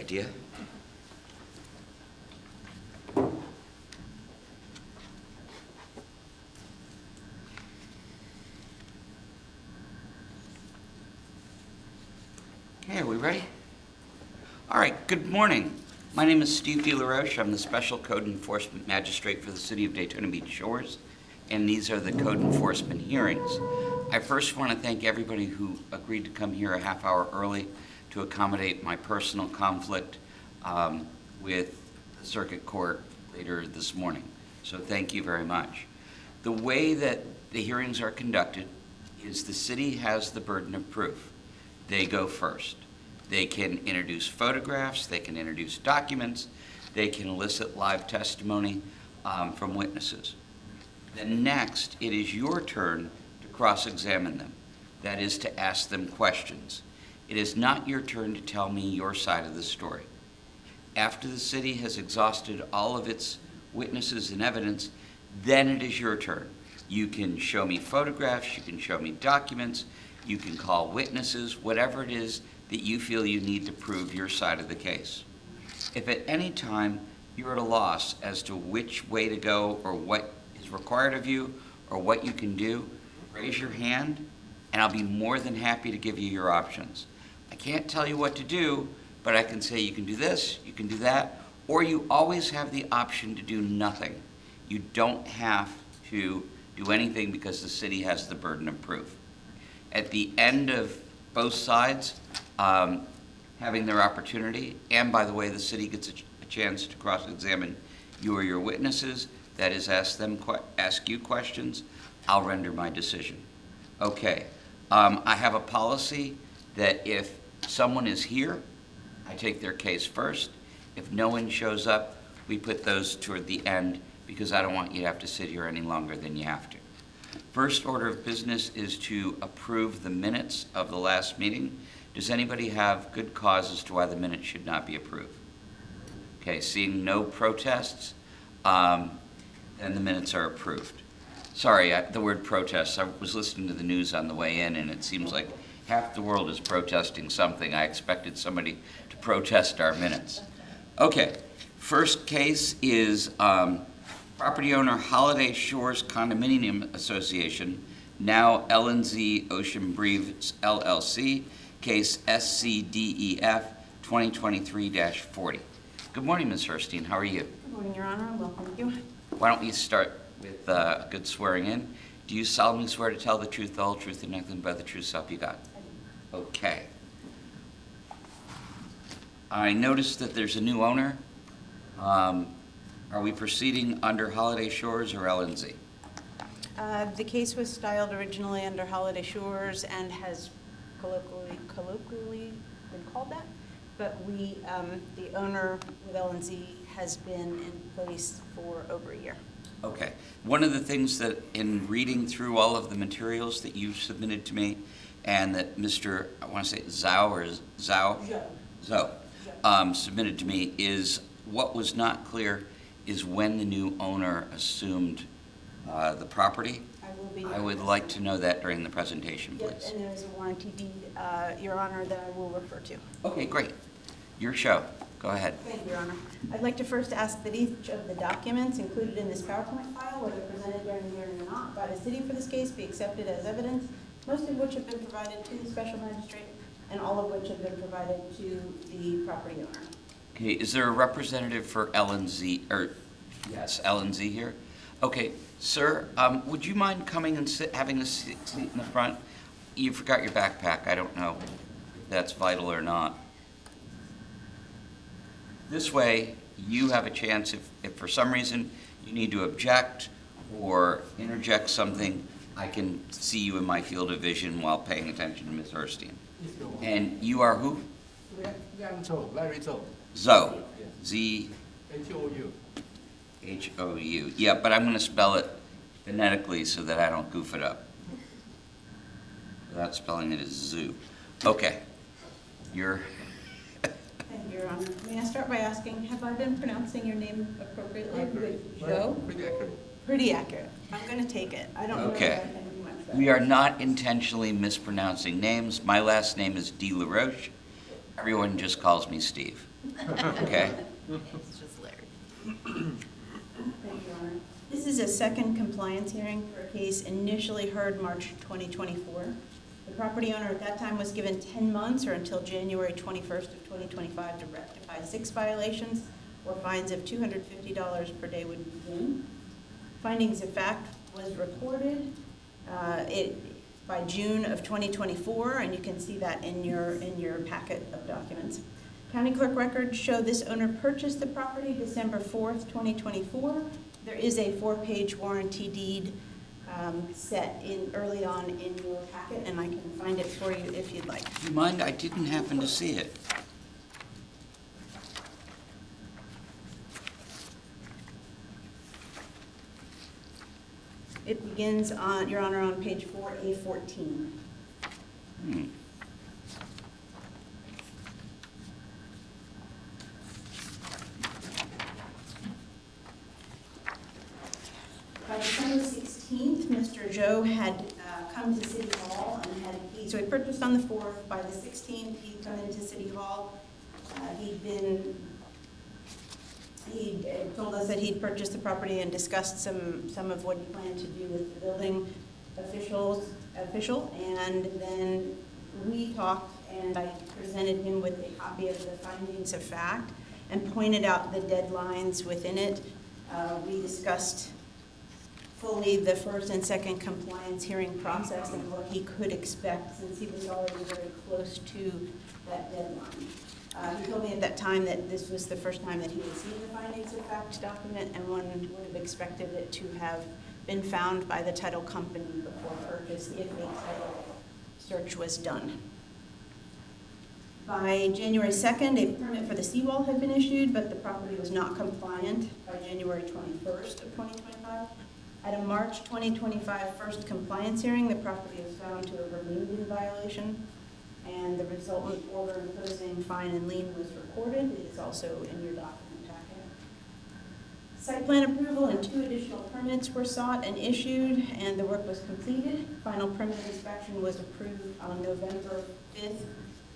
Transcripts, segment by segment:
idea. Okay, are we ready? All right, good morning. My name is Steve DeLaRoche. I'm the Special Code Enforcement Magistrate for the City of Daytona Beach Shores, and these are the code enforcement hearings. I first want to thank everybody who agreed to come here a half hour early to accommodate my personal conflict with the Circuit Court later this morning. So thank you very much. The way that the hearings are conducted is the city has the burden of proof. They go first. They can introduce photographs, they can introduce documents, they can elicit live testimony from witnesses. Then next, it is your turn to cross-examine them. That is to ask them questions. It is not your turn to tell me your side of the story. After the city has exhausted all of its witnesses and evidence, then it is your turn. You can show me photographs, you can show me documents, you can call witnesses, whatever it is that you feel you need to prove your side of the case. If at any time you're at a loss as to which way to go or what is required of you or what you can do, raise your hand and I'll be more than happy to give you your options. I can't tell you what to do, but I can say you can do this, you can do that, or you always have the option to do nothing. You don't have to do anything because the city has the burden of proof. At the end of both sides having their opportunity, and by the way, the city gets a chance to cross-examine you or your witnesses, that is ask you questions, I'll render my decision. Okay, I have a policy that if someone is here, I take their case first. If no one shows up, we put those toward the end because I don't want you to have to sit here any longer than you have to. First order of business is to approve the minutes of the last meeting. Does anybody have good cause as to why the minutes should not be approved? Okay, seeing no protests, then the minutes are approved. Sorry, the word protests, I was listening to the news on the way in and it seems like half the world is protesting something. I expected somebody to protest our minutes. Okay, first case is property owner Holiday Shores Condominium Association, now L&Z Ocean Breeze LLC, case SCDEF 2023-40. Good morning, Ms. Herstein. How are you? Good morning, Your Honor. Well, thank you. Why don't we start with a good swearing in? Do you solemnly swear to tell the truth, the whole truth, and nothing but the truth, so help you God? I do. Okay. I noticed that there's a new owner. Are we proceeding under Holiday Shores or L&Z? The case was styled originally under Holiday Shores and has colloquially been called that, but we, the owner with L&Z has been in place for over a year. Okay. One of the things that in reading through all of the materials that you submitted to me and that Mr. I want to say Zhao submitted to me is what was not clear is when the new owner assumed the property. I would like to know that during the presentation, please. Yep, and there is a warranty deed, Your Honor, that I will refer to. Okay, great. Your show. Go ahead. Thank you, Your Honor. I'd like to first ask that each of the documents included in this PowerPoint file, whether presented during the hearing or not, by the city for this case, be accepted as evidence, most of which have been provided to the special magistrate, and all of which have been provided to the property owner. Okay, is there a representative for L&Z, or yes, L&Z here? Okay, sir, would you mind coming and having a seat in the front? You forgot your backpack. I don't know if that's vital or not. This way, you have a chance if for some reason you need to object or interject something, I can see you in my field of vision while paying attention to Ms. Herstein. And you are who? Larry Zhou. Zhou. Z. H-O-U. H-O-U. Yeah, but I'm going to spell it phonetically so that I don't goof it up. Without spelling it as zoo. Okay. You're... Thank you, Your Honor. May I start by asking, have I been pronouncing your name appropriately? Joe? Pretty accurate. Pretty accurate. I'm going to take it. I don't know if I Okay. can do much better. We are not intentionally mispronouncing names. My last name is DeLaRoche. Everyone just calls me Steve. Okay, It's just Larry. Thank you, Your Honor. This is a second compliance hearing for a case initially heard March 2024. The property owner at that time was given 10 months or until January 21st of 2025 to rectify 6 violations or fines of $250 per day would begin. Findings of fact was recorded by June of 2024, and you can see that in your packet of documents. County clerk records show this owner purchased the property December 4th, 2024. There is a 4-page warranty deed set in early on in your packet, and I can find it for you if you'd like. do you mind? I didn't happen to see it. It begins on, Your Honor, on page 4A14. Hmm. By December 16th, Mr. Joe had come to City Hall and so he purchased on the 4th. By the 16th, he'd come into City Hall. He told us that he'd purchased the property and discussed some of what he planned to do with the building official, and then we talked, and I presented him with a copy of the findings of fact and pointed out the deadlines within it. We discussed fully the first and second compliance hearing process and what he could expect, since he was already very close to that deadline. He told me at that time that this was the first time that he had seen the findings of fact document, and one would have expected it to have been found by the title company before purchase if a title search was done. By January 2nd, a permit for the seawall had been issued, but the property was not compliant by January 21st of 2025. At a March 2025 first compliance hearing, the property was found to have remained in violation, and the resultant order imposing fine and lien was recorded. It is also in your document packet. Site plan approval and 2 additional permits were sought and issued, and the work was completed. Final permit inspection was approved on November 5th,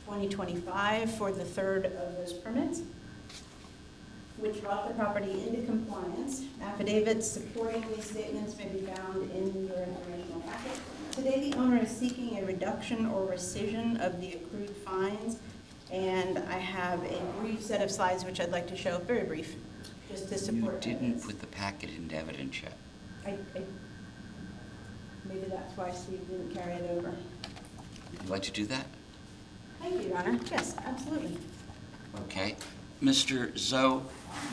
2025 for the 3rd of those permits, which brought the property into compliance. Affidavits supporting these statements may be found in your informational packet. Today, the owner is seeking a reduction or rescission of the accrued fines, and I have a brief set of slides which I'd like to show, very brief, just to support You didn't evidence. put the packet into evidence yet. Maybe that's why Steve didn't carry it over. Would you like to do that? Thank you, Your Honor. Yes, absolutely. Okay. Mr. Zoe,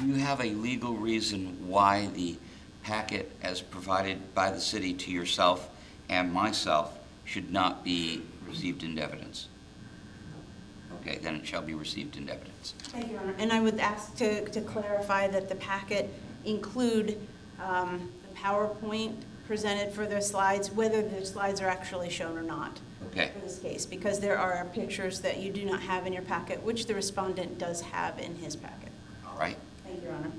you have a legal reason why the packet as provided by the city to yourself and myself should not be received into evidence? Okay, then it shall be received into evidence. Thank you, Your Honor. And I would ask to clarify that the packet include the PowerPoint presented for the slides, whether the slides are actually shown or not. Okay. For this case, because there are pictures that you do not have in your packet, which the respondent does have in his packet. All right. Thank you, Your Honor.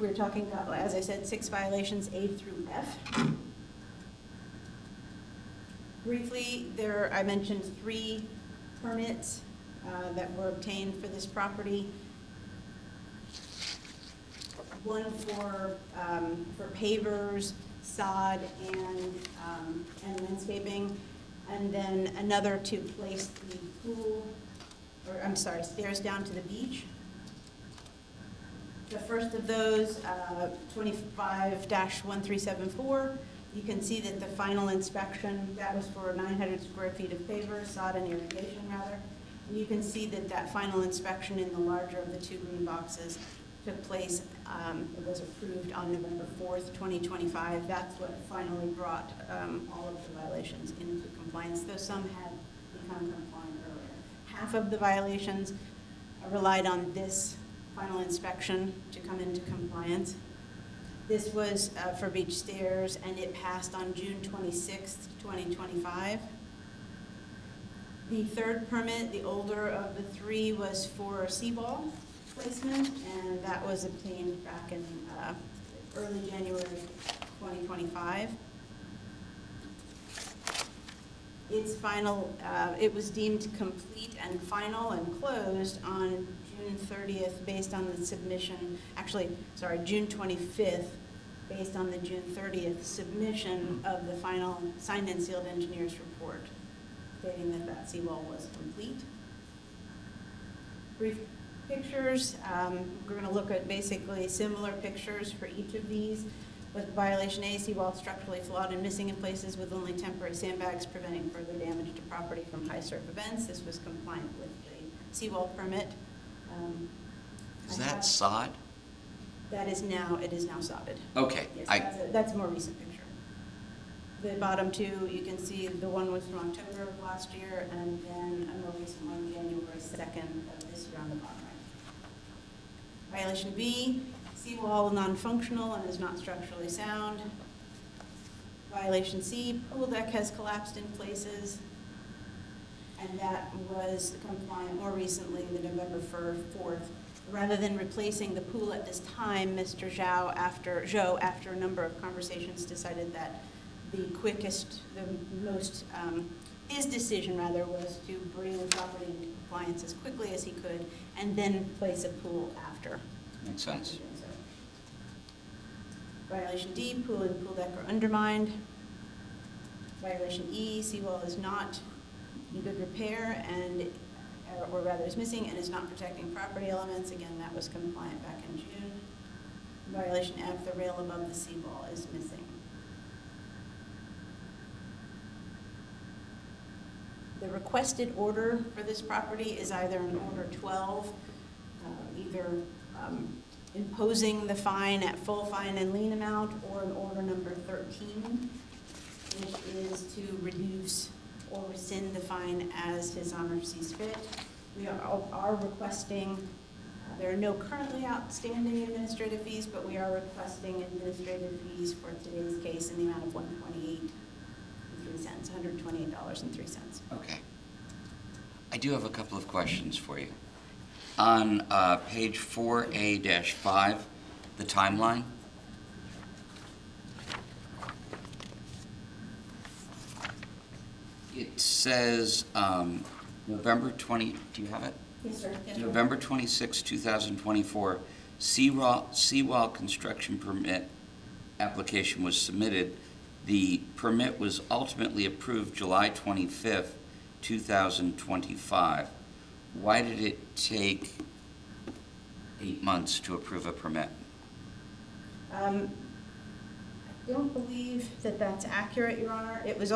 We're talking about, as I said, 6 violations, A through F. Briefly, I mentioned 3 permits that were obtained for this property. One for pavers, sod, and landscaping, and then another to place the stairs down to the beach. The first of those, 25-1374, you can see that the final inspection, that was for 900 square feet of pavers, sod and irrigation rather. And you can see that that final inspection in the larger of the 2 green boxes took place, it was approved on November 4th, 2025. That's what finally brought all of the violations into compliance, though some had become compliant earlier. Half of the violations relied on this final inspection to come into compliance. This was for beach stairs, and it passed on June 26th, 2025. The third permit, the older of the 3, was for seawall placement, and that was obtained back in early January 2025. its final, it was deemed complete and final and closed on June 30th based on the submission, actually, sorry, June 25th, based on the June 30th submission of the final signed and sealed engineer's report stating that that seawall was complete. Brief pictures, we're going to look at basically similar pictures for each of these. With violation A, seawall structurally flawed and missing in places with only temporary sandbags preventing further damage to property from high surf events. This was compliant with the seawall permit. Is that sod? That is now, it is now sodded. Okay. Yes, that's a more recent picture. The bottom two, you can see the one was from October of last year, and then a more recent one, January 2nd of this year on the bottom right. Violation B, seawall non-functional and is not structurally sound. Violation C, pool deck has collapsed in places, and that was compliant more recently, the November 4th. Rather than replacing the pool at this time, Mr. Zhou, after a number of conversations, decided that the quickest, the most, his decision rather was to bring the property into compliance as quickly as he could and then place a pool after. Makes sense. Violation D, pool and pool deck are undermined. Violation E, seawall is not in good repair and, or rather is missing and is not protecting property elements. Again, that was compliant back in June. Violation F, the rail above the seawall is missing. The requested order for this property is either an Order 12, either imposing the fine at full fine and lien amount, or an Order number 13, which is to reduce or rescind the fine as His Honor sees fit. We are requesting, there are no currently outstanding administrative fees, but we are requesting administrative fees for today's case in the amount of $128.03, $128.03. Okay. I do have a couple of questions for you. On page 4A-5, the timeline, it says November 20, do you have it? Yes, sir. Yes, sir. November 26, 2024, seawall construction permit application was submitted. The permit was ultimately approved July 25th, 2025. Why did it take 8 months to approve a permit? I don't believe that that's accurate, Your Honor. It was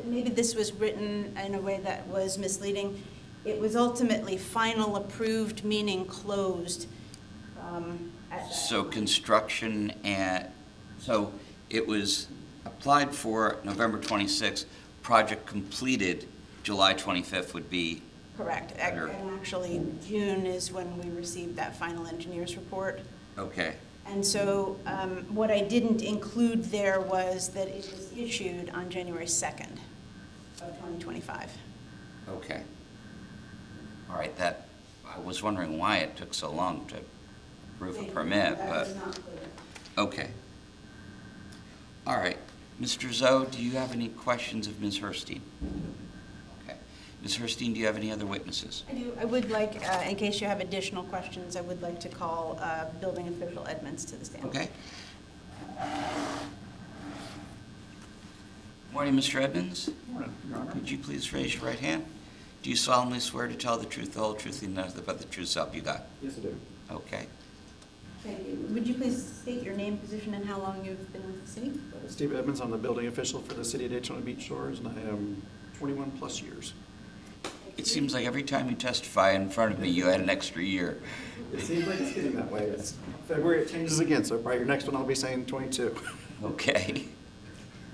maybe this was written in a way that was misleading. It was ultimately final approved, meaning closed at that So time. construction so it was applied for November 26th, project completed July 25th would be. Correct. Better. And actually, June is when we received that final engineer's report. Okay. And so what I didn't include there was that it was issued on January 2nd of 2025. Okay. All right, I was wondering why it took so long to approve a permit, That but, was not clear. okay. All right. Mr. Zoe, do you have any questions of Ms. Herstein? Okay. Ms. Herstein, do you have any other witnesses? I do. I would like, in case you have additional questions, I would like to call Building Official Edmonds to the stand. Okay. Morning, Mr. Edmonds. Morning, Your Honor. Could you please raise your right hand? Do you solemnly swear to tell the truth, the whole truth, and nothing but the truth, so help you God? Yes, I do. Okay. Thank you. Would you please state your name, position, and how long you've been with the city? Steve Edmonds, I'm the building official for the city of Daytona Beach Shores, and I am 21 plus years. It seems like every time you testify in front of me, you add an extra year. It seems like it's getting that way. It's February, it changes again, so probably your next one I'll be saying 22. Okay.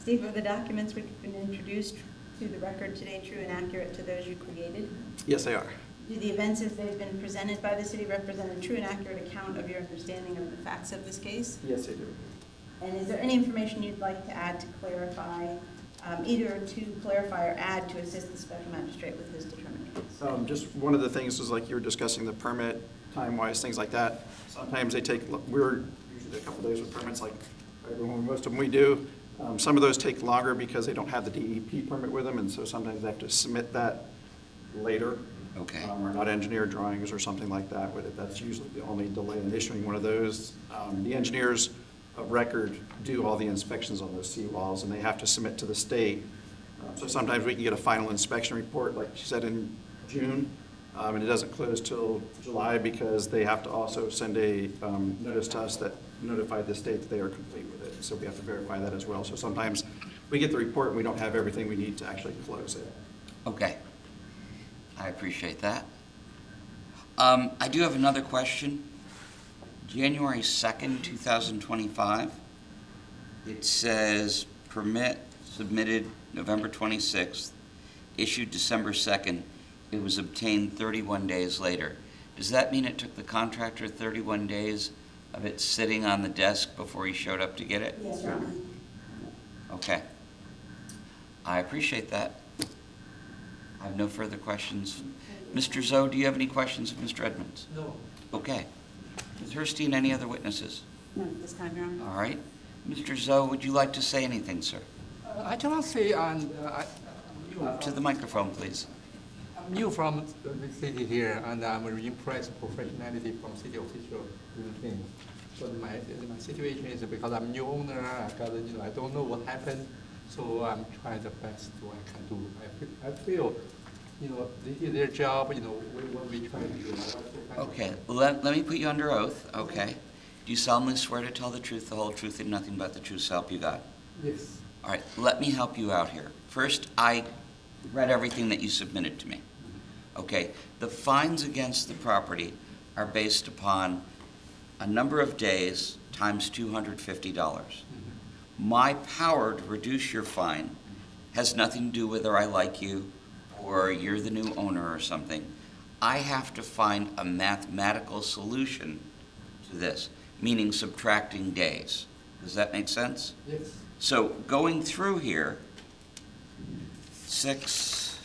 Steve, are the documents which have been introduced to the record today true and accurate to those you created? Yes, they are. Do the events as they've been presented by the city represent a true and accurate account of your understanding of the facts of this case? Yes, they do. And is there any information you'd like to add to clarify, either to clarify or add to assist the special magistrate with his determinations? Just one of the things is like you were discussing the permit, time-wise, things like that. Sometimes they take, we're usually a couple days with permits, like most of them we do. Some of those take longer because they don't have the DEP permit with them, and so sometimes they have to submit that later. Okay. Or not engineered drawings or something like that, but that's usually the only delay in issuing one of those. The engineers of record do all the inspections on those seawalls, and they have to submit to the state. So sometimes we can get a final inspection report, like you said, in June, and it doesn't close till July because they have to also send a notice to us that notify the state that they are complete with it. So we have to verify that as well. So sometimes we get the report and we don't have everything we need to actually close it. Okay. I appreciate that. I do have another question. January 2nd, 2025, it says permit submitted November 26th, issued December 2nd. It was obtained 31 days later. Does that mean it took the contractor 31 days of it sitting on the desk before he showed up to get it? Yes, Your Honor. Okay. I appreciate that. I have no further questions. Mr. Zoe, do you have any questions of Mr. Edmonds? No. Okay. Ms. Herstein, any other witnesses? No, this time, Your Honor. All right. Mr. Zoe, would you like to say anything, sir? I just want to say, I'm To the microphone, please. new from the city here, and I'm very impressed professionality from city official doing things. But my situation is because I'm new owner, I don't know what happened, so I'm trying the best what I can do. I feel, they did their job, what we try to do. Okay. Let me put you under oath. Okay. Do you solemnly swear to tell the truth, the whole truth, and nothing but the truth, so help you God? Yes. All right. Let me help you out here. First, I read everything that you submitted to me. Okay. The fines against the property are based upon a number of days times $250. My power to reduce your fine has nothing to do whether I like you or you're the new owner or something. I have to find a mathematical solution to this, meaning subtracting days. Does that make sense? Yes. So going through here, 26,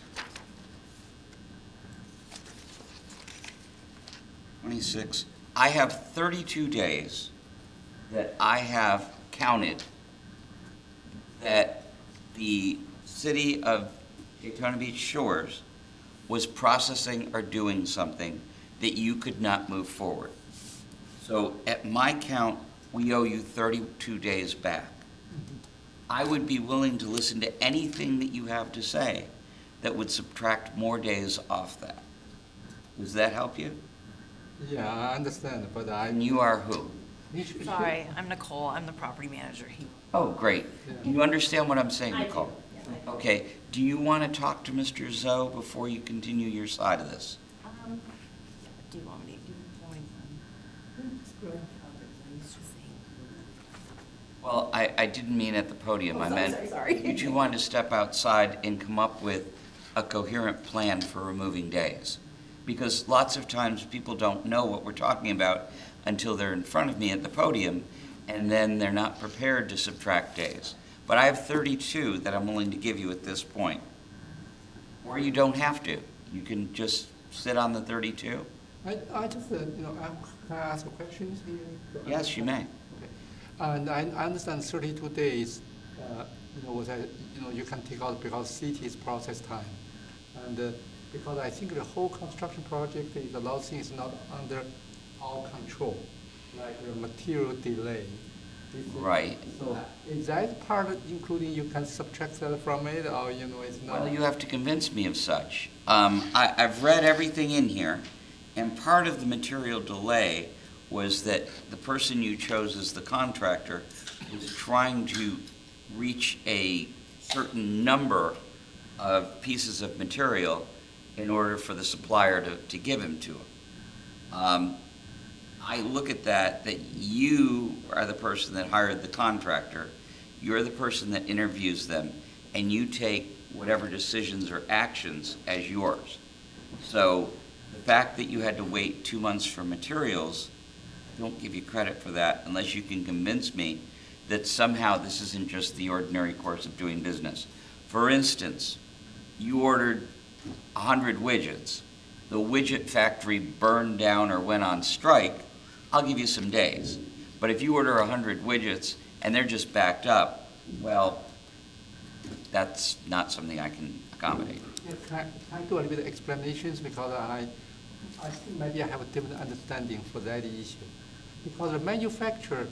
I have 32 days that I have counted that the city of Daytona Beach Shores was processing or doing something that you could not move forward. So at my count, we owe you 32 days back. I would be willing to listen to anything that you have to say that would subtract more days off that. Does that help you? Yeah, I understand, but And you are who? Sorry, I'm Nicole. I'm the property manager. Oh, great. Yeah. You understand what I'm saying, I do. Nicole? Yes, I do. Okay. Do you want to talk to Mr. Zoe before you continue your side of this? Do you want me to do Well, I didn't mean at the podium. I meant sorry. you two wanted to step outside and come up with a coherent plan for removing days. Because lots of times people don't know what we're talking about until they're in front of me at the podium, and then they're not prepared to subtract days. But I have 32 that I'm willing to give you at this point. Or you don't have to. You can just sit on the 32. I just, can I ask a question here? Yes, you may. Okay. And I understand 32 days, you can take out because city's process time. And because I think the whole construction project is a lot of things not under our control, like the material delay. Right. So is that part including you can subtract that from it, or it's not? Well, you have to convince me of such. I've read everything in here, and part of the material delay was that the person you chose as the contractor was trying to reach a certain number of pieces of material in order for the supplier to give him to him. I look at that you are the person that hired the contractor, you're the person that interviews them, and you take whatever decisions or actions as yours. So the fact that you had to wait 2 months for materials, I don't give you credit for that unless you can convince me that somehow this isn't just the ordinary course of doing business. For instance, you ordered 100 widgets. The widget factory burned down or went on strike, I'll give you some days. But if you order 100 widgets and they're just backed up, Well, that's not something I can accommodate. Yeah, can I do a little bit of explanations because I think maybe I have a different understanding for that issue. Because the manufacturer,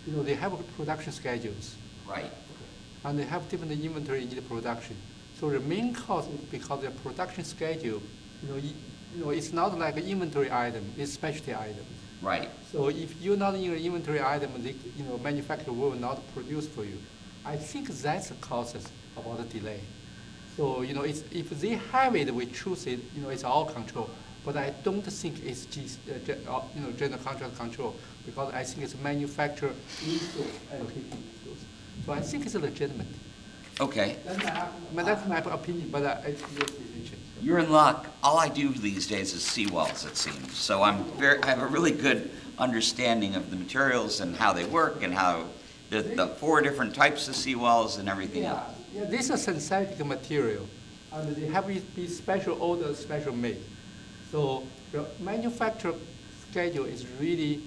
they have production schedules Right. and they have different inventory in the production. So the main cost is because the production schedule, it's not like an inventory item, it's specialty item. Right. So if you're not in an inventory item, manufacturer will not produce for you. I think that's the causes about the delay. So, if they have it, we choose it, it's our control. But I don't think it's general contract control because I think it's manufacturer needs to allocate those. So I think it's legitimate. Okay. That's my opinion, but it's your decision. You're in luck. All I do these days is seawalls, it seems. So I have a really good understanding of the materials and how they work and how the 4 different types of seawalls and everything else. Yeah, this is synthetic material, and they have to be special ordered, special made. So the manufacturer schedule is really,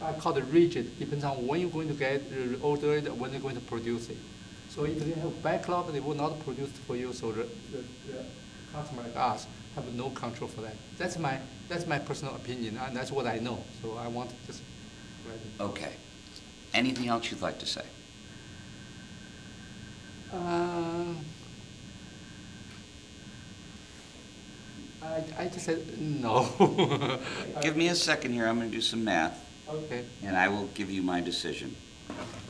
I call it rigid, depends on when you're going to get ordered, when you're going to produce it. So if they have backlog, they will not produce for you, so the customer like us have no control for that. That's my personal opinion, and that's what I know. So I want to just write it. Okay. Anything else you'd like to say? I just said no. Give me a second here. I'm going to do some math, Okay. and I will give you my decision.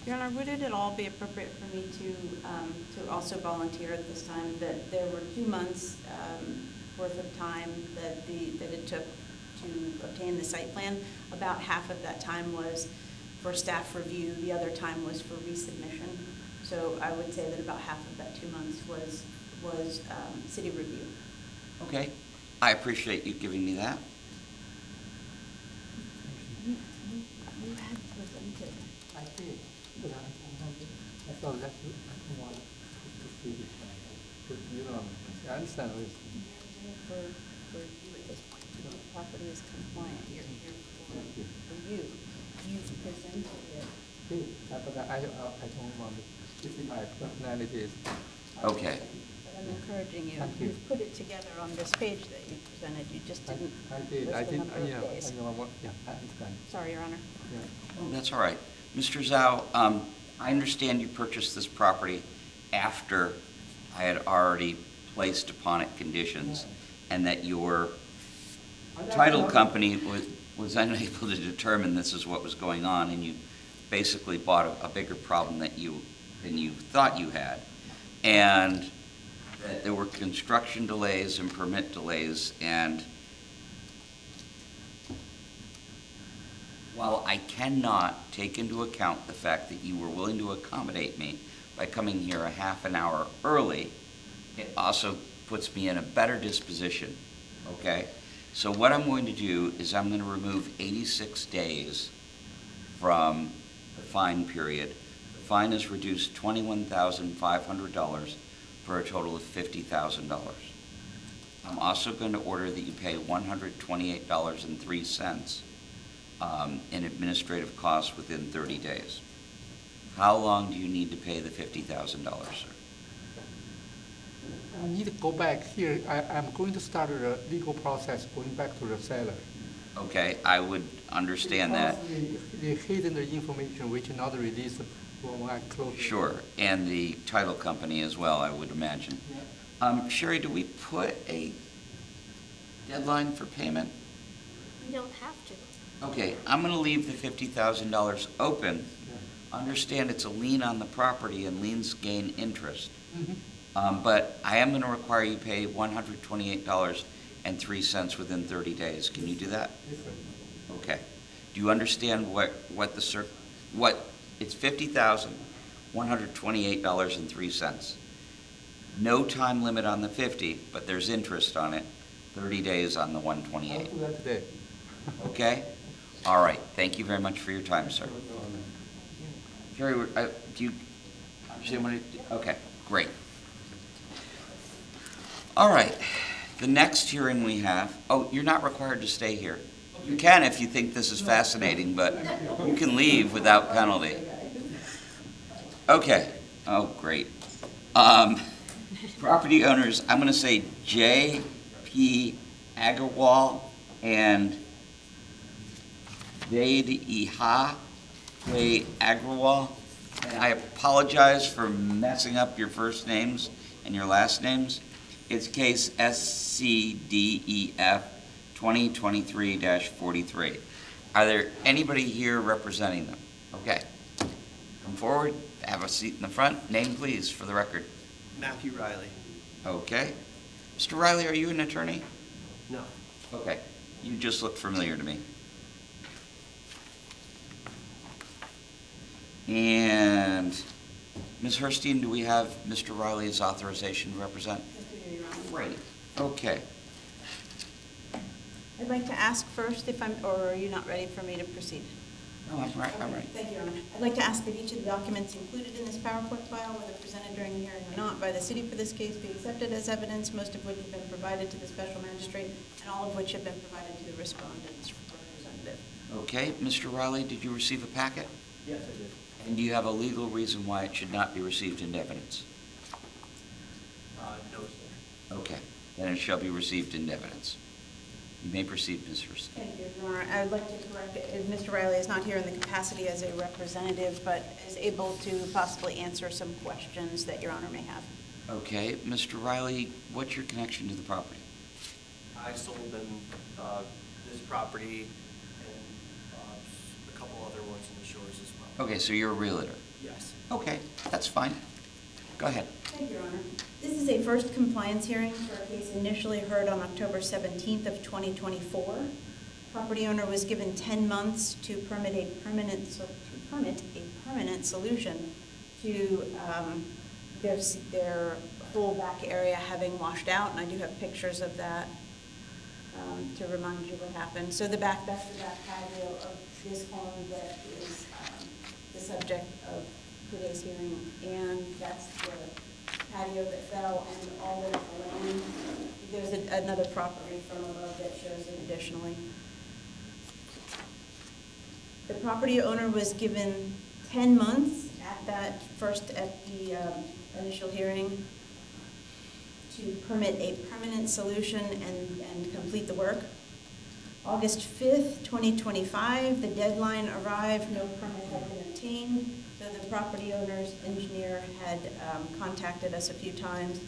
Your Honor, would it at all be appropriate for me to also volunteer at this time that there were 2 months worth of time that it took to obtain the site plan? About half of that time was for staff review, the other time was for resubmission. So I would say that about half of that 2 months was city review. Okay. I appreciate you giving me that. You had presented. I did, but I thought that I don't want to see it. But I understand what it's. For you at this point, the property is compliant, you're here for you. You've presented it. But I don't want to see my personality. Okay. But I'm encouraging you. Thank you. You've put it together on this page that you presented, you just didn't I did, list I the did, number of yeah, days. I know, yeah, I understand, Sorry, Your Honor. yeah. Oh, that's all right. Mr. Zhao, I understand you purchased this property after I had already placed upon it conditions, and that your title company was unable to determine this is what was going on, and you basically bought a bigger problem than you thought you had. And that there were construction delays and permit delays, and while I cannot take into account the fact that you were willing to accommodate me by coming here a half an hour early, it also puts me in a better disposition, okay? So what I'm going to do is I'm going to remove 86 days from the fine period. The fine is reduced $21,500 for a total of $50,000. I'm also going to order that you pay $128.03 in administrative costs within 30 days. How long do you need to pay the $50,000, sir? I need to go back here, I'm going to start a legal process going back to the seller. Okay, I would understand that. The hidden information which not released when I close. Sure, and the title company as well, I would imagine. Yeah. Sherry, do we put a deadline for payment? We don't have to. Okay, I'm going to leave the $50,000 open. Yeah. Understand it's a lien on the property and liens gain interest. Mhm. But I am going to require you pay $128.03 within 30 days. Can you do that? Yes, sir. Okay. Do you understand what it's $50,128.03. No time limit on the 50, but there's interest on it, 30 days on the I'll 128. do that today. Okay? All right. Thank you very much for your time, sir. Jerry, do you understand what okay, great. All right. The next hearing we have, oh, you're not required to stay here. You can if you think this is fascinating, but you can leave without penalty. Okay. Oh, great. Property owners, I'm going to say J.P. Agarwal and Vaid Iha Agrawal. And I apologize for messing up your first names and your last names. It's case SCDEF 2023-43. Are there anybody here representing them? Okay. Come forward, have a seat in the front. Name, please, for the record. Matthew Riley. Okay. Mr. Riley, are you an attorney? No. Okay. You just look familiar to me. And Ms. Herstein, do we have Mr. Riley's authorization to represent? Great. Okay. I'd like to ask first if or are you not ready for me to proceed? No, I'm right. I'm right. Thank you, Your Honor. I'd like to ask that each of the documents included in this PowerPoint file, whether presented during the hearing or not by the city for this case, be accepted as evidence, most of which have been provided to the special magistrate, and all of which have been provided to the respondent's representative. Okay. Mr. Riley, did you receive a packet? Yes, I did. And do you have a legal reason why it should not be received into evidence? No, sir. Okay. Then it shall be received into evidence. You may proceed, Ms. Herstein. Thank you, Your Honor. I would like to correct, Mr. Riley is not here in the capacity as a representative, but is able to possibly answer some questions that Your Honor may have. Okay. Mr. Riley, what's your connection to the property? I sold them this property and a couple other ones in the shores as well. Okay, so you're a realtor. Yes. Okay, that's fine. Go ahead. Thank you, Your Honor. This is a first compliance hearing for a case initially heard on October 17th of 2024. Property owner was given 10 months to permit a permanent solution to their whole back area having washed out, and I do have pictures of that to remind you what happened. So that's the back patio of this home that is the subject of today's hearing, and that's the patio that fell and all of the land. There's another property from above that shows it additionally. The property owner was given 10 months at the initial hearing to permit a permanent solution and complete the work. August 5th, 2025, the deadline arrived, no permit had been obtained. So the property owner's engineer had contacted us a few times.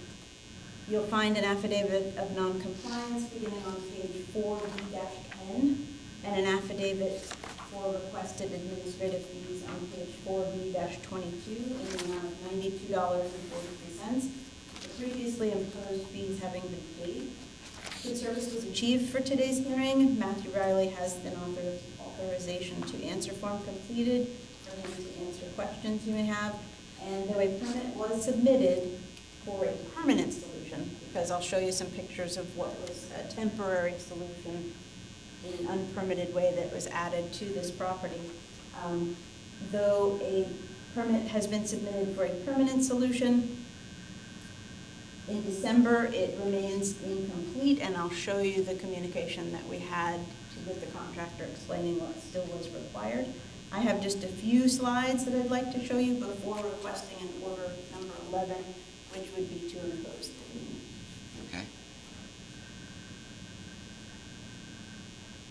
You'll find an affidavit of noncompliance beginning on page 4B-10 and an affidavit for requested administrative fees on page 4B-22 in the amount of $92.43. The previously imposed fees having been paid. Good service was achieved for today's hearing. Matthew Riley has an authorization to answer form completed for him to answer questions you may have. And though a permit was submitted for a permanent solution, because I'll show you some pictures of what was a temporary solution in an unpermitted way that was added to this property. Though a permit has been submitted for a permanent solution, in December, it remains incomplete, and I'll show you the communication that we had with the contractor explaining what still was required. I have just a few slides that I'd like to show you before requesting an order number 11, which would be to impose the lien. Okay.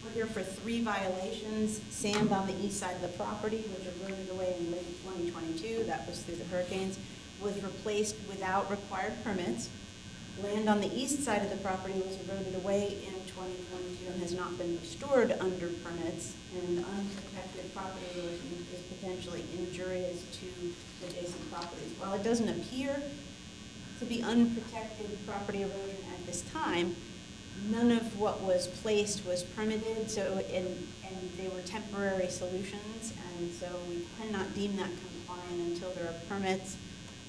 We're here for 3 violations. Sand on the east side of the property, which eroded away in late 2022, that was through the hurricanes, was replaced without required permits. Land on the east side of the property was eroded away in 2022 and has not been restored under permits, and unprotected property erosion is potentially injurious to adjacent properties. While it doesn't appear to be unprotected property erosion at this time, none of what was placed was permitted, and they were temporary solutions, and so we cannot deem that compliant until there are permits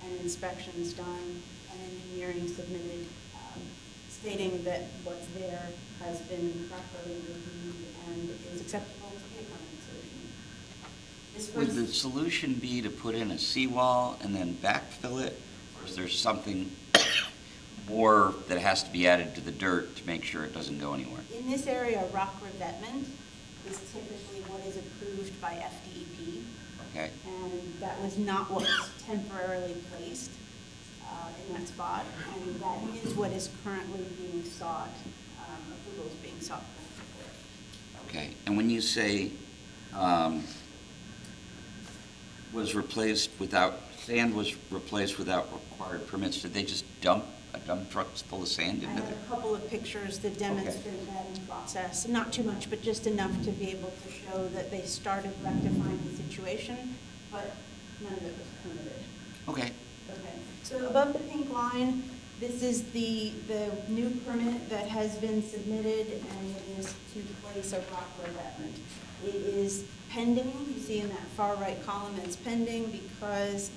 and inspections done and engineering submitted stating that what's there has been properly reviewed and is acceptable to be a permanent solution. Would the solution be to put in a seawall and then backfill it, or is there something more that has to be added to the dirt to make sure it doesn't go anywhere? In this area, rock revetment is typically what is approved by FDEP. Okay. And that was not what was temporarily placed in that spot, and that is what is currently being sought, approval is being sought. Okay, and when you say sand was replaced without required permits, did they just dump a dump truck full of sand I into have there? a couple of pictures that demonstrate that in process, not too much, but just enough to be able to show that they started rectifying the situation, but none of it was permitted. Okay, Okay, so above the pink line, this is the new permit that has been submitted, and it is to place a rock revetment. It is pending, you see in that far right column, it's pending because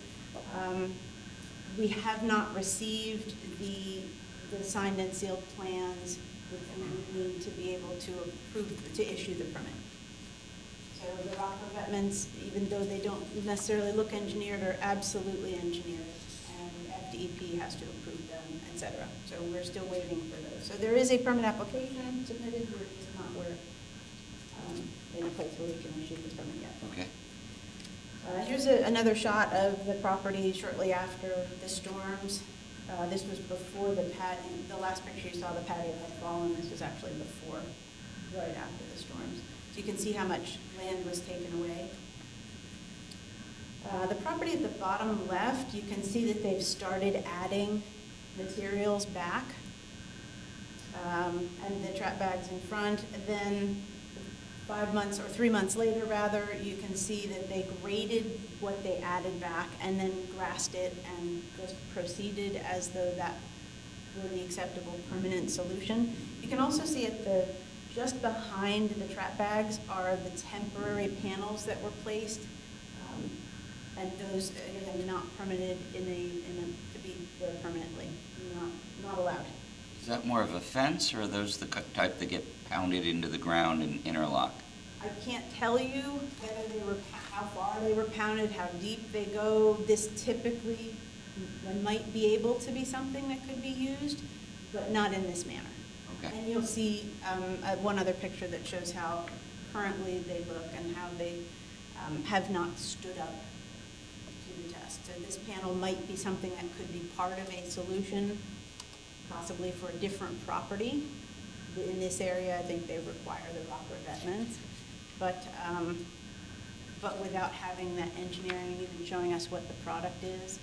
we have not received the signed and sealed plans, which we need to be able to approve, to issue the permit. So the rock revetments, even though they don't necessarily look engineered, are absolutely engineered, and FDEP has to approve them, et cetera. So we're still waiting for those. So there is a permit application submitted, we're just not in a place where we can issue the permit yet. okay. Here's another shot of the property shortly after the storms. This was before the last picture you saw, the patio had fallen. This was actually before, right after the storms. So you can see how much land was taken away. The property at the bottom left, you can see that they've started adding materials back. And the trap bags in front. And then 5 months, or 3 months later rather, you can see that they graded what they added back and then grassed it and just proceeded as though that were the acceptable permanent solution. You can also see just behind the trap bags are the temporary panels that were placed. And those, again, not permitted to be there permanently, not allowed. Is that more of a fence, or are those the type that get pounded into the ground and interlock? I can't tell you whether how far they were pounded, how deep they go. This typically might be able to be something that could be used, but not in this manner. Okay. And you'll see one other picture that shows how currently they look and how they have not stood up to the test. So this panel might be something that could be part of a solution, possibly for a different property. In this area, I think they require the rock revetment. But without having that engineering even showing us what the product is,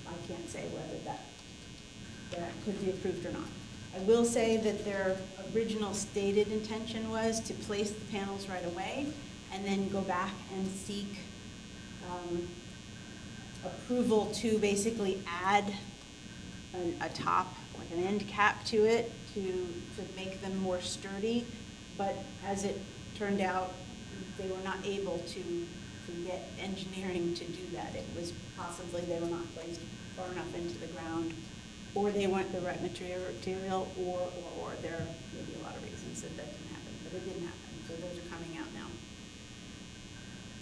I can't say whether that could be approved or not. I will say that their original stated intention was to place the panels right away and then go back and seek approval to basically add a top, like an end cap to it to make them more sturdy. But as it turned out, they were not able to get engineering to do that. It was possibly they were not placed far enough into the ground, or they weren't the right material, or there may be a lot of reasons that didn't happen, but it didn't happen. So those are coming out now.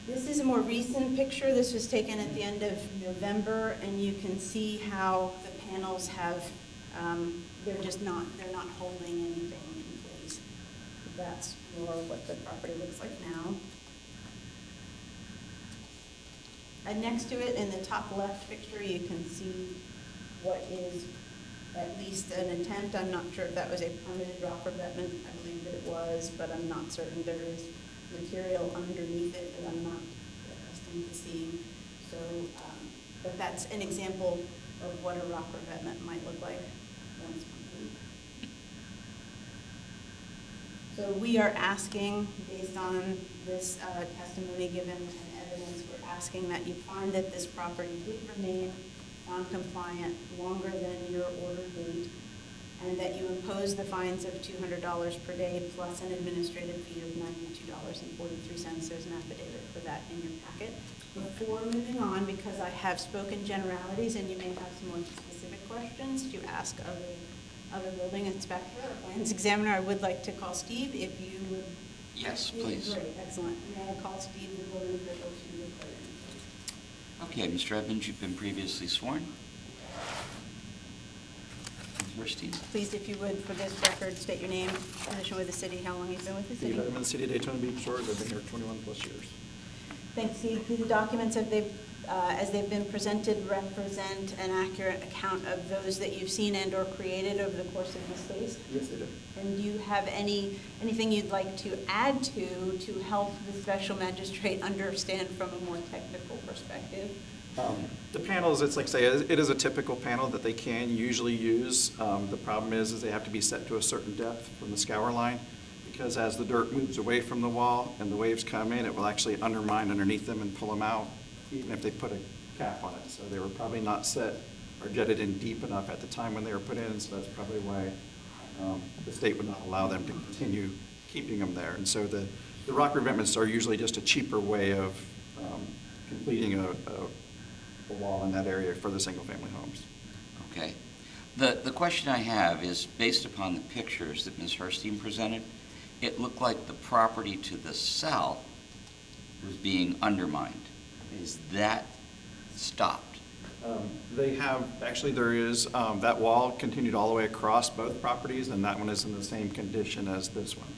This is a more recent picture. This was taken at the end of November, and you can see how the panels have, they're not holding anything in place. That's more what the property looks like now. And next to it, in the top left picture, you can see what is at least an attempt. I'm not sure if that was a permitted rock revetment. I believe that it was, but I'm not certain. There is material underneath it that I'm not accustomed to seeing. So, but that's an example of what a rock revetment might look like once complete. So we are asking, based on this testimony given and evidence, we're asking that you find that this property did remain non-compliant longer than your order date, and that you impose the fines of $200 per day plus an administrative fee of $92.43. There's an affidavit for that in your packet. Before moving on, because I have spoken generalities and you may have some more specific questions to ask of a building inspector or plans examiner, I would like to call Steve if you would. Yes, please. Great, excellent. May I call Steve, the building official, to declare? Okay, Mr. Evans, you've been previously sworn. Ms. Verstein? Please, if you would, for this record, state your name, position with the city, how long you've been with the city. Steve, I'm in the city of Daytona Beach, Georgia. I've been here 21 plus years. Thanks, Steve. Do the documents, as they've been presented, represent an accurate account of those that you've seen and/or created over the course of this case? Yes, they do. And do you have anything you'd like to add to help the special magistrate understand from a more technical perspective? The panels, it's like I say, it is a typical panel that they can usually use. The problem is they have to be set to a certain depth from the scour line, because as the dirt moves away from the wall and the waves come in, it will actually undermine underneath them and pull them out, even if they put a cap on it. So they were probably not set or jetted in deep enough at the time when they were put in, so that's probably why the state would not allow them to continue keeping them there. And so the rock revetments are usually just a cheaper way of completing a wall in that area for the single-family homes. Okay. The question I have is, based upon the pictures that Ms. Herstein presented, it looked like the property to the south was being undermined. Is that stopped? They have, actually there is, that wall continued all the way across both properties, and that one is in the same condition as this one.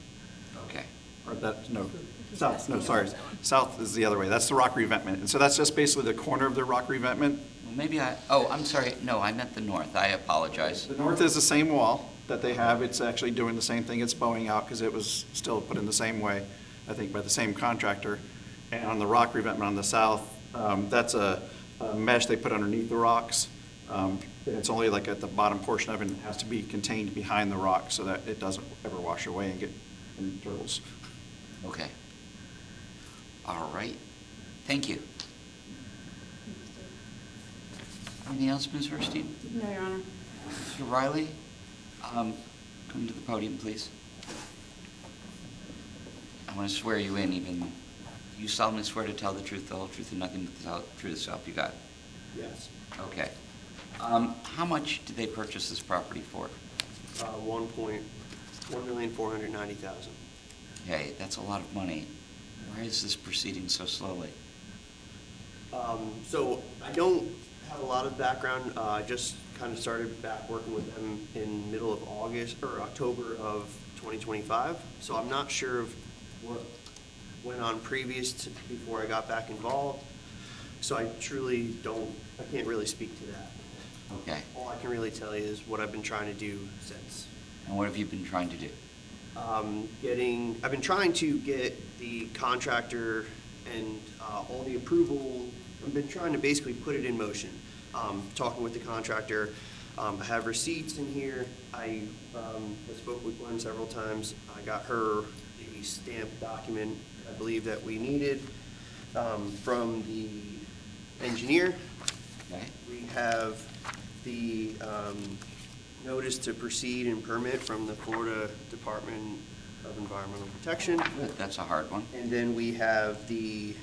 Okay. Or that, no, south, no, sorry. South is the other way. That's the rock revetment. And so that's just basically the corner of the rock revetment. Well, maybe I'm sorry. No, I meant the north. I apologize. The north is the same wall that they have. It's actually doing the same thing. It's bowing out because it was still put in the same way, I think, by the same contractor. And on the rock revetment on the south, that's a mesh they put underneath the rocks. It's only like at the bottom portion of it, and it has to be contained behind the rock so that it doesn't ever wash away and get in turtles. Okay. All right. Thank you. Anything else, Ms. Herstein? No, Your Honor. Mr. Riley, come to the podium, please. I want to swear you in, even, you solemnly swear to tell the truth, the whole truth, and nothing but the truth, so help you God. Yes. Okay. How much did they purchase this property for? $1,490,000. Okay, that's a lot of money. Why is this proceeding so slowly? So I don't have a lot of background. I just kind of started back working with them in middle of August or October of 2025. So I'm not sure of what went on previous to before I got back involved. So I truly I can't really speak to that. Okay. All I can really tell you is what I've been trying to do since. And what have you been trying to do? I've been trying to get the contractor and all the approval. I've been trying to basically put it in motion. Talking with the contractor. I have receipts in here. I spoke with Gwen several times. I got her the stamped document I believe that we needed from the engineer. Okay. We have the notice to proceed and permit from the Florida Department of Environmental Protection. Good, that's a hard one. And then we have the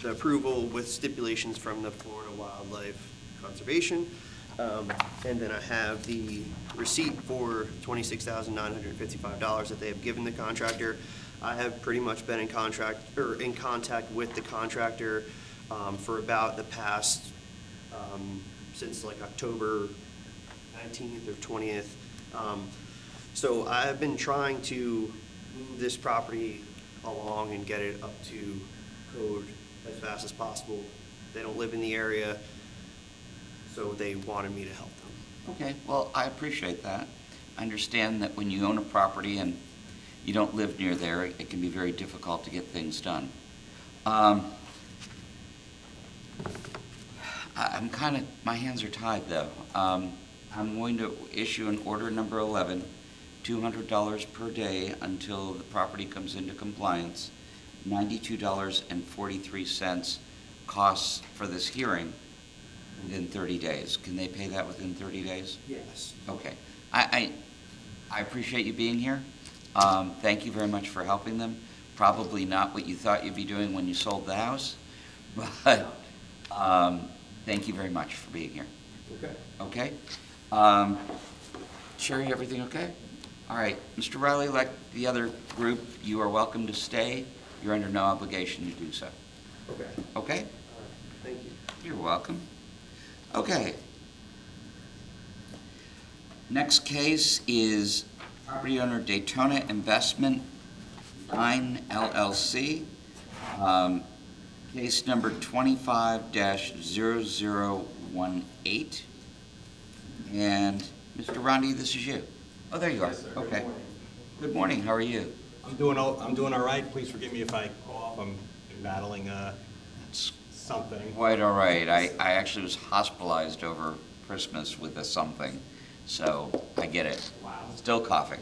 approval with stipulations from the Florida Wildlife Conservation. And then I have the receipt for $26,955 that they have given the contractor. I have pretty much been in contact with the contractor for about the past, since like October 19th or 20th. So I've been trying to move this property along and get it up to code as fast as possible. They don't live in the area, so they wanted me to help them. Okay, well, I appreciate that. I understand that when you own a property and you don't live near there, it can be very difficult to get things done. My hands are tied though. I'm going to issue an order number 11, $200 per day until the property comes into compliance, $92.43 costs for this hearing within 30 days. Can they pay that within 30 days? Yes. Okay. I appreciate you being here. Thank you very much for helping them. Probably not what you thought you'd be doing when you sold the house, but thank you very much for being here. Okay. Okay? Sherry, everything okay? All right. Mr. Riley, like the other group, you are welcome to stay. You're under no obligation to do so. Okay. Okay? All right. Thank you. You're welcome. Okay. Next case is property owner Daytona Investment 9 LLC. Case number 25-0018. And Mr. Rondi, this is you. Oh, there you are. Yes, sir. Okay. Good morning. Good morning. How are you? I'm doing all right. Please forgive me if I cough. I'm battling something. Quite all right. I actually was hospitalized over Christmas with a something, so I get it. Wow. Still coughing.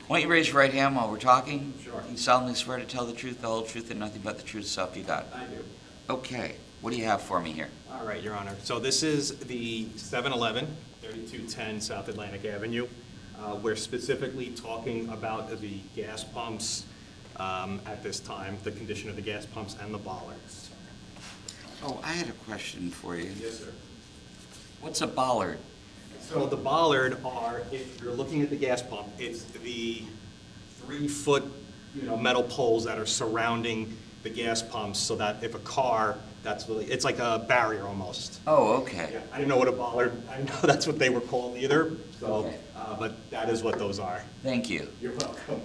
Why don't you raise your right hand while we're talking? Sure. You solemnly swear to tell the truth, the whole truth, and nothing but the truth, so help you God. I do. Okay. What do you have for me here? All right, Your Honor. So this is the 7-Eleven, 3210 South Atlantic Avenue. We're specifically talking about the gas pumps at this time, the condition of the gas pumps and the bollards. Oh, I had a question for you. Yes, sir. What's a bollard? So the bollard are, if you're looking at the gas pump, it's the 3-foot, metal poles that are surrounding the gas pumps so that if a car, it's like a barrier almost. Oh, okay. Yeah, I didn't know what a bollard, I didn't know that's what they were called either, so, Okay. but that is what those are. Thank you. You're welcome.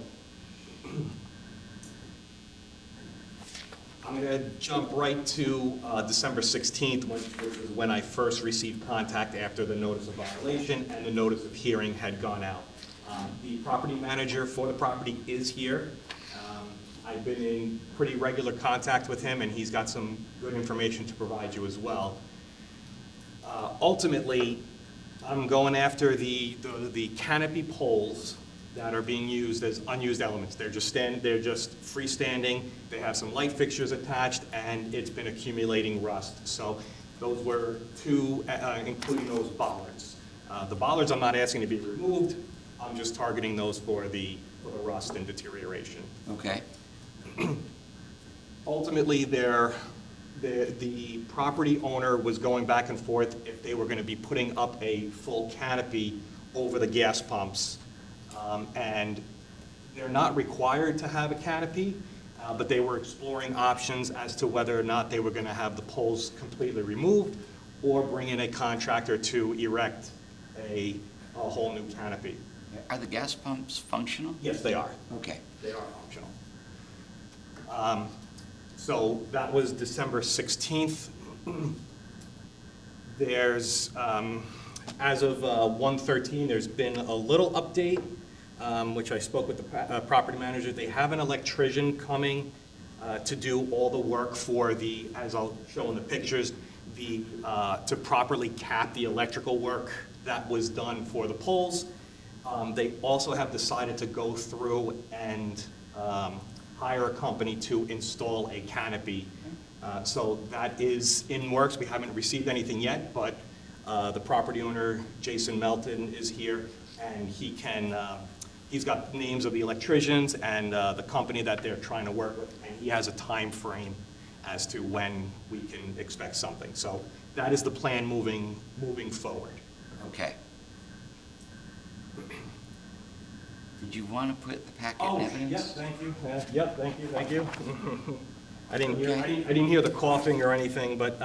I'm going to jump right to December 16th, which is when I first received contact after the notice of violation and the notice of hearing had gone out. The property manager for the property is here. I've been in pretty regular contact with him, and he's got some good information to provide you as well. Ultimately, I'm going after the canopy poles that are being used as unused elements. They're just freestanding. They have some light fixtures attached, and it's been accumulating rust. So those were two, including those bollards. The bollards I'm not asking to be removed. I'm just targeting those for the rust and deterioration. Okay. Ultimately, the property owner was going back and forth if they were going to be putting up a full canopy over the gas pumps. And they're not required to have a canopy, but they were exploring options as to whether or not they were going to have the poles completely removed or bring in a contractor to erect a whole new canopy. Are the gas pumps functional? Yes, they are. Okay. They are functional. So that was December 16th. There's, as of 1/13, there's been a little update, which I spoke with the property manager. They have an electrician coming to do all the work for the, as I'll show in the pictures, to properly cap the electrical work that was done for the poles. They also have decided to go through and hire a company to install a canopy. So that is in works. We haven't received anything yet, but the property owner, Jason Melton, is here, and he's got names of the electricians and the company that they're trying to work with, and he has a time frame as to when we can expect something. So that is the plan moving forward. Okay. Did you want to put the packet in Oh, evidence? yes, thank you. Yep, thank you. I didn't hear the coughing or anything, but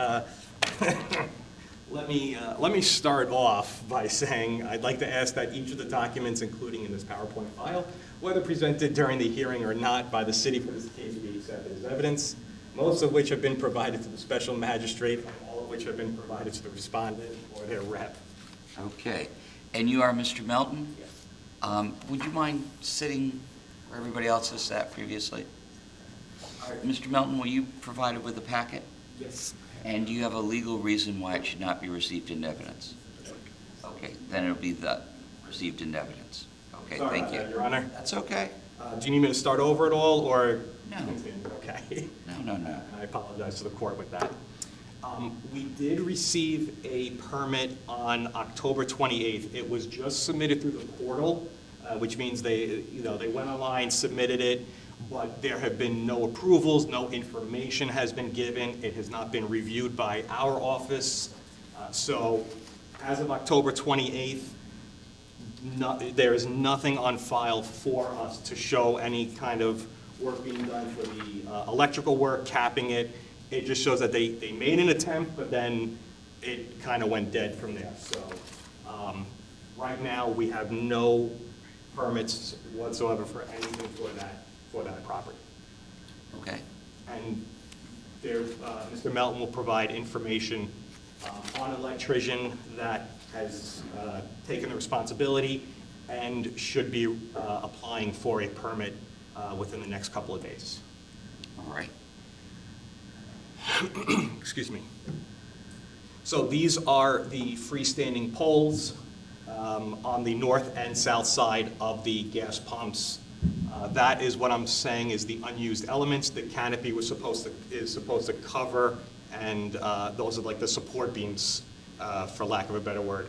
let me start off by saying I'd like to ask that each of the documents, including in this PowerPoint file, whether presented during the hearing or not by the city for this case, be accepted as evidence, most of which have been provided to the special magistrate, and all of which have been provided to the respondent or their rep. Okay. And you are Mr. Melton? Yes. Would you mind sitting where everybody else has sat previously? All right, Mr. Melton, were you provided with a packet? Yes. And do you have a legal reason why it should not be received in evidence? Okay, then it'll be the received in evidence. Okay, Sorry thank about you. that, Your Honor. That's okay. Do you need me to start over at all, or? No. Continue? Okay. No. I apologize to the court with that. We did receive a permit on October 28th. It was just submitted through the portal, which means they went online, submitted it, but there have been no approvals, no information has been given. It has not been reviewed by our office. So as of October 28th, there is nothing on file for us to show any kind of work being done for the electrical work, capping it. It just shows that they made an attempt, but then it kind of went dead from there. So right now, we have no permits whatsoever for anything for that property. Okay. And Mr. Melton will provide information on an electrician that has taken the responsibility and should be applying for a permit within the next couple of days. All right. Excuse me. So these are the freestanding poles on the north and south side of the gas pumps. That is what I'm saying is the unused elements. The canopy is supposed to cover, and those are like the support beams, for lack of a better word.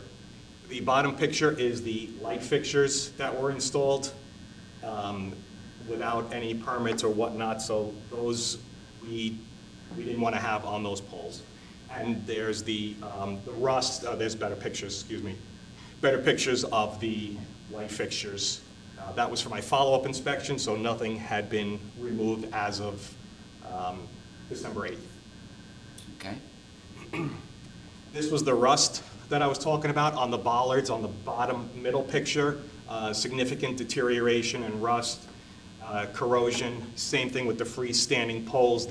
The bottom picture is the light fixtures that were installed without any permits or whatnot, so those we didn't want to have on those poles. And there's the rust, there's better pictures, excuse me, better pictures of the light fixtures. That was for my follow-up inspection, so nothing had been removed as of December 8th. Okay. This was the rust that I was talking about on the bollards on the bottom middle picture. Significant deterioration and rust, corrosion. Same thing with the freestanding poles.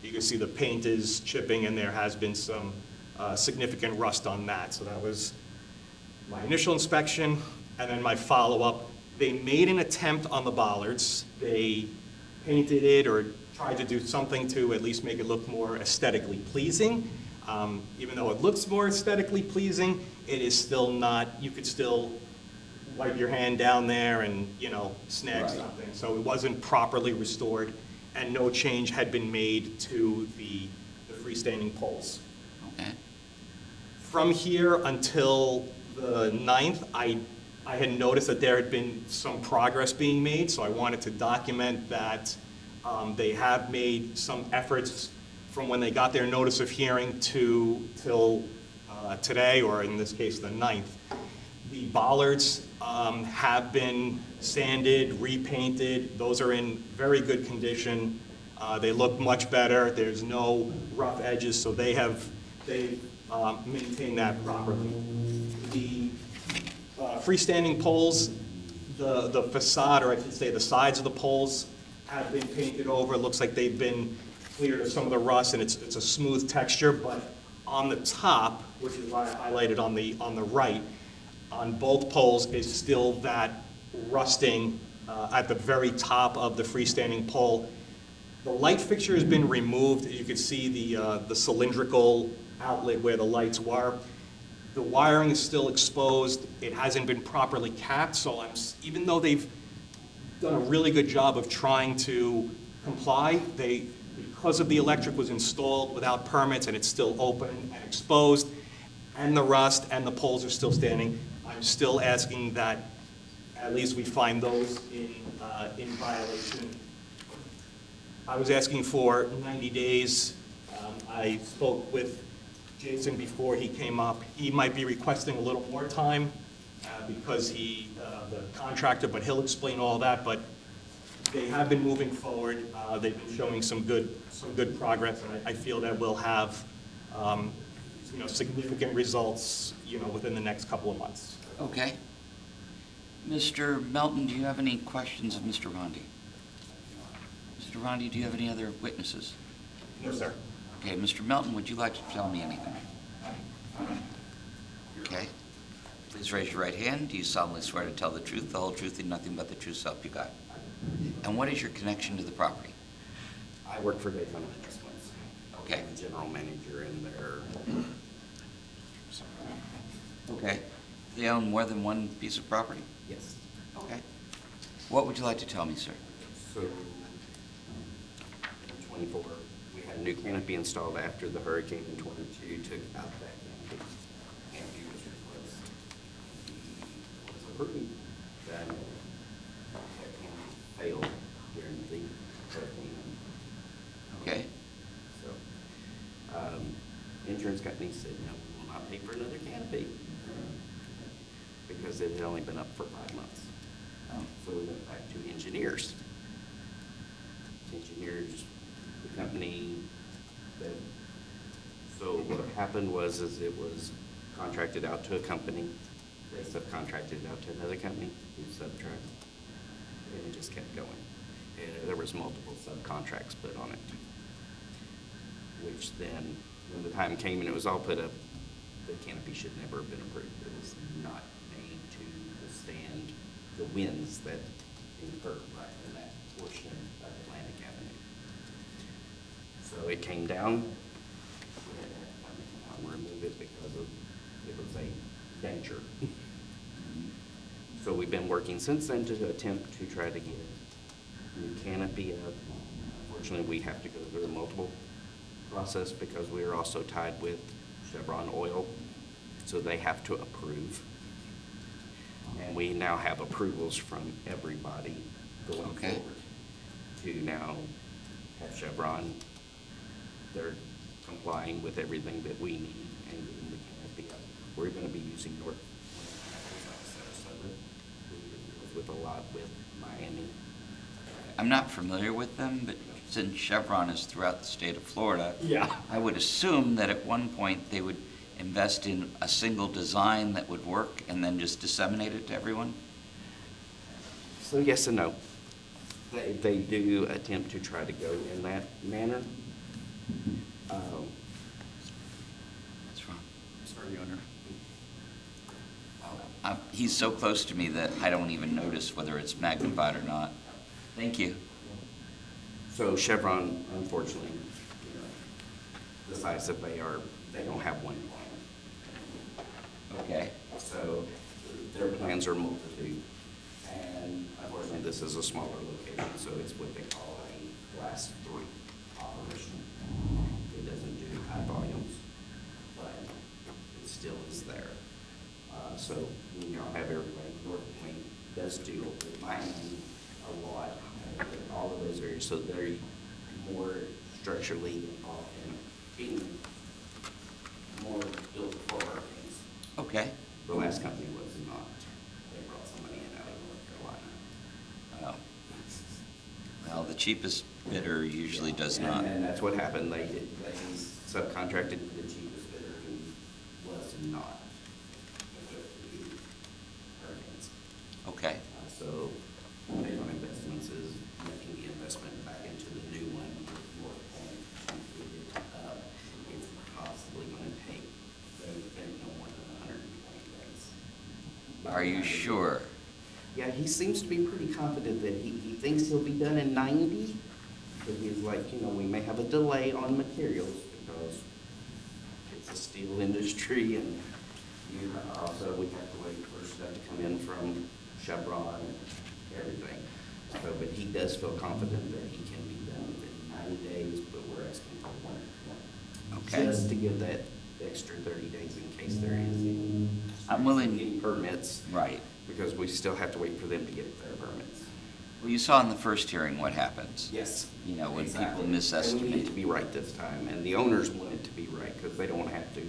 You can see the paint is chipping, and there has been some significant rust on that. So that was my initial inspection, and then my follow-up. They made an attempt on the bollards. They painted it or tried to do something to at least make it look more aesthetically pleasing. Even though it looks more aesthetically pleasing, it is still not, you could still wipe your hand down there and, snag something. So it wasn't properly restored, and no change had been made to the freestanding poles. Okay. From here until the 9th, I had noticed that there had been some progress being made, so I wanted to document that they have made some efforts from when they got their notice of hearing till today, or in this case, the 9th. The bollards have been sanded, repainted. Those are in very good condition. They look much better. There's no rough edges, so they maintained that properly. The freestanding poles, the facade, or I should say the sides of the poles, have been painted over. It looks like they've been cleared of some of the rust, and it's a smooth texture, but on the top, which is why I highlighted on the right, on both poles is still that rusting at the very top of the freestanding pole. The light fixture has been removed. You can see the cylindrical outlet where the lights were. The wiring is still exposed. It hasn't been properly capped, so even though they've done a really good job of trying to comply, because of the electric was installed without permits and it's still open and exposed, and the rust and the poles are still standing, I'm still asking that at least we find those in violation. I was asking for 90 days. I spoke with Jason before he came up. He might be requesting a little more time because the contractor, but he'll explain all that. But they have been moving forward. They've been showing some good progress, and I feel that we'll have significant results within the next couple of months. Okay. Mr. Melton, do you have any questions of Mr. Rondi? Mr. Rondi, do you have any other witnesses? No, sir. Okay, Mr. Melton, would you like to tell me anything? Okay. Please raise your right hand. Do you solemnly swear to tell the truth, the whole truth, and nothing but the true self you got? And what is your connection to the property? I work for Daytona Investments. Okay. I'm the general manager in there. Okay. They own more than one piece of property? Yes. Okay. What would you like to tell me, sir? So, in 24, we had a new canopy installed after the hurricane in 22 took out that canopy. Canopy was replaced. Was approved that canopy failed during the hurricane. Okay. So, insurance company said, no, we will not pay for another canopy because it had only been up for 5 months. So we went back to engineers. Engineers, the company that, so what happened was it was contracted out to a company. They subcontracted it out to another company who subcontracted, and it just kept going. And there was multiple subcontracts put on it. which then, when the time came and it was all put up, the canopy should never have been approved. It was not made to withstand the winds that incurred right in that portion of Atlantic Avenue. So it came down, we had to come out and remove it because of, it was a danger. So we've been working since then to attempt to try to get new canopy up. Unfortunately, we have to go through a multiple process because we are also tied with Chevron Oil, so they have to approve. And we now have approvals from everybody going Okay. forward to now have Chevron. They're complying with everything that we need and getting the canopy up. We're going to be using North Sarasota. We work with a lot with Miami. I'm not familiar with them, but since Chevron is throughout the state of Florida, Yeah. I would assume that at one point they would invest in a single design that would work and then just disseminate it to everyone? So yes and no. They do attempt to try to go in that manner. What's wrong? Sorry, Your Honor. He's so close to me that I don't even notice whether it's magnified or not. Thank you. So Chevron, unfortunately, the size that they are, they don't have one plan. Okay. So their plans are multitude. And unfortunately, this is a smaller location, so it's what they call a class 3 operation. It doesn't do high volumes, but it still is there. So we now have everybody, North Point does deal with Miami a lot, all of those areas, so they're more structurally involved in being more built for hurricanes. Okay. The last company was not. They brought somebody in out of North Carolina. Well, the cheapest bidder usually does not. And that's what happened. They subcontracted to the cheapest bidder who was not equipped to do hurricanes. Okay. So Pay on Investments is making the investment back into the new one with North Point included. It's possibly going to take, they think, no more than 120 days. Are you sure? Yeah, he seems to be pretty confident that he thinks he'll be done in 90. But he's like, we may have a delay on materials because it's a steel industry and also we have to wait for stuff to come in from Chevron and everything. So, but he does feel confident that he can be done within 90 days, but we're asking for one. Okay. Just to give that extra 30 days in case there is any. I'm willing- any permits. Right. Because we still have to wait for them to get their permits. Well, you saw in the first hearing what happens. Yes. When Exactly. people misestimate. And we need to be right this time, and the owners want it to be right, because they don't have to,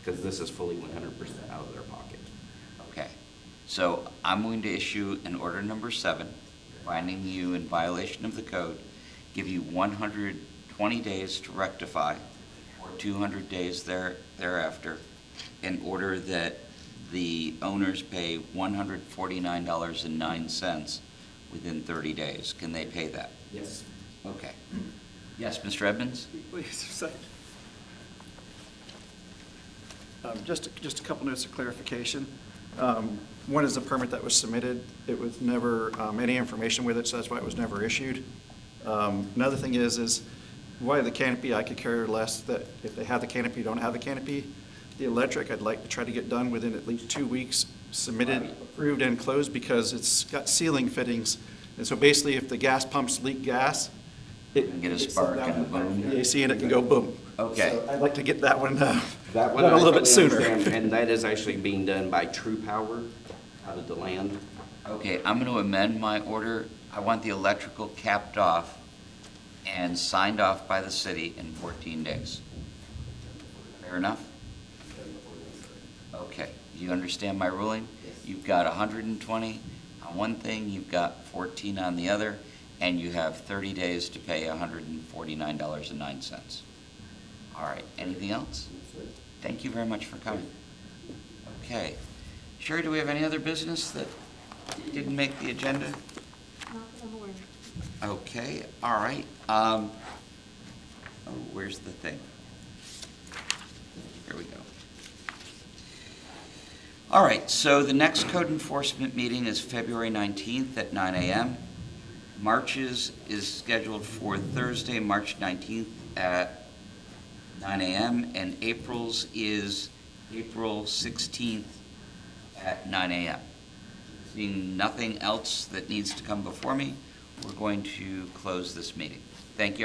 because this is fully 100% out of their pocket. Okay. So I'm going to issue an order number 7, finding you in violation of the code, give you 120 days to rectify, or 200 days thereafter, in order that the owners pay $149.09 within 30 days. Can they pay that? Yes. Okay. Yes, Mr. Edmonds? Please, a second. Just a couple notes of clarification. One is the permit that was submitted. It was never any information with it, so that's why it was never issued. Another thing is why the canopy, I could care less that if they have the canopy, don't have the canopy. The electric, I'd like to try to get done within at least 2 weeks, submitted, approved, and closed, because it's got ceiling fittings. And so basically, if the gas pumps leak gas, it can get a spark and a boom. The AC in it can go boom. Okay. So I'd like to get that one done That one a I little bit totally sooner. understand, and that is actually being done by True Power out of the land. Okay, I'm going to amend my order. I want the electrical capped off and signed off by the city in 14 days. Fair enough? Okay, you understand my ruling? You've got 120 on one thing, you've got 14 on the other, and you have 30 days to pay $149.09. All right, anything else? Thank you very much for coming. Okay. Sherry, do we have any other business that didn't make the agenda? Not that I'm aware of. Okay, all right. Where's the thing? There we go. All right, so the next code enforcement meeting is February 19th at 9 a.m. March's is scheduled for Thursday, March 19th at 9 a.m., and April's is April 16th at 9 a.m. Seeing nothing else that needs to come before me, we're going to close this meeting. Thank you.